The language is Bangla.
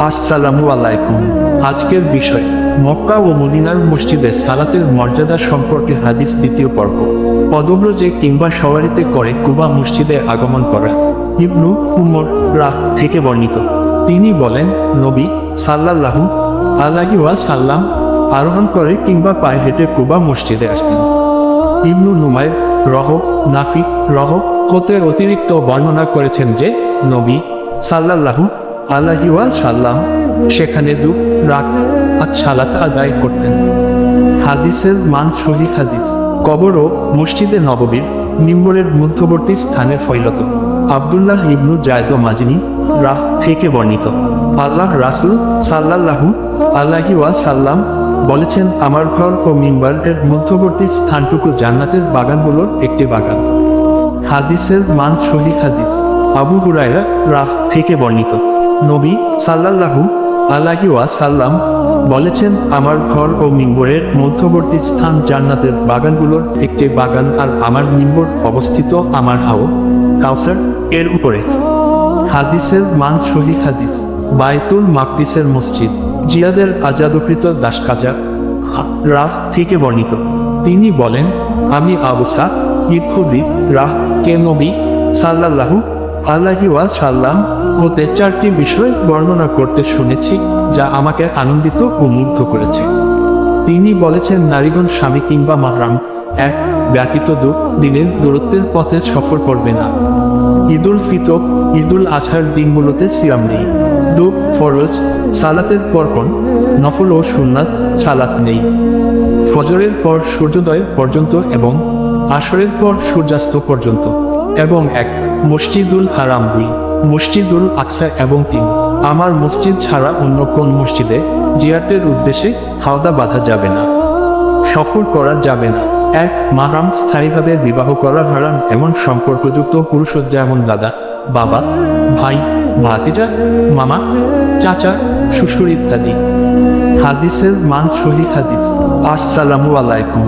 আসসালামু আলাইকুম। আজকের বিষয় মক্কা ও মদিনার মসজিদে সালাতের মর্যাদা সম্পর্কে হাদিস দ্বিতীয় পর্ব। পদব্রজে কিংবা সওয়ারিতে করে কুবা মসজিদে আগমন করা। ইবনু উমর রাহ থেকে বর্ণিত, তিনি বলেন, নবী সাল্লাল্লাহু আলাইহি ওয়াসাল্লাম আরোহণ করে কিংবা পায়ে হেঁটে কুবা মসজিদে আসতেন। ইবনু নুমাইর রহ নাফি রহ হতে অতিরিক্ত বর্ণনা করেছেন যে নবী সাল্লাল্লাহু আলাইহি ওয়াসাল্লাম সেখানে রাকাত সালাত আদায় করতেন। হাদিসের মান সহিহ হাদিস। কবর ও মসজিদে নববীর মিম্বরের মধ্যবর্তী স্থানে ফয়লত। আব্দুল্লাহ ইবনু জায়দ মাজিনী রাহ থেকে বর্ণিত, আল্লাহ রাসূল সাল্লাল্লাহু আলাইহি ওয়াসাল্লাম বলেছেন, আমার ঘর ও মিম্বরের মধ্যবর্তী স্থানটুকু জান্নাতের বাগানগুলোর একটি বাগান। হাদিসের মান সহিহ হাদিস। আবু হুরায়রা রাহ থেকে বর্ণিত, নবী সাল্লাল্লাহু আলাইহি ওয়াসাল্লাম বলেছেন, আমার ঘর ও মিম্বরের মধ্যবর্তী স্থান জান্নাতের বাগানগুলোর একটি বাগান, আর আমার মিম্বর অবস্থিত আমার হাউজ কাউসার এর উপরে। হাদিসের মান সহিহ হাদিস। বাইতুল মাকদিসের মসজিদ। জিয়াদের আজাদকৃত দাসকাজা রাহ থেকে বর্ণিত, তিনি বলেন, আমি আবুসা ইখুরি রাহ কে নবী সাল্লাল্লাহু আলাইহি ওয়াসাল্লাম হতে চারটি বিষয় বর্ণনা করতে শুনেছি যা আমাকে আনন্দিত ও মুগ্ধ করেছে। তিনি বলেছেন, নারীগণ স্বামী কিংবা মাহরাম এক ব্যতীত দিনের দূরত্বের পথে সফর করবে না। ঈদুল ফিতর ঈদুল আজহার দিনগুলোতে সিয়াম নেই। ফরজ সালাতের পর কোন নফল ও সুন্নাত সালাত নেই। ফজরের পর সূর্যোদয় পর্যন্ত এবং আসরের পর সূর্যাস্ত পর্যন্ত। এবং এক মসজিদুল হারাম, দুই মসজিদুল আকসা এবং তিন আমার মসজিদ ছাড়া অন্য কোন মসজিদে জিয়ারতের উদ্দেশ্যে হাওদা বাঁধা যাবে না, সফর করা যাবে না। এক মাহরাম স্থায়ীভাবে বিবাহ করা হারাম এমন সম্পর্কযুক্ত পুরুষ, যেমন দাদা, বাবা, ভাই, ভাতিজা, মামা, চাচা, শ্বশুর ইত্যাদি। হাদিসের মান সহিহ হাদিস। আসসালামু আলাইকুম।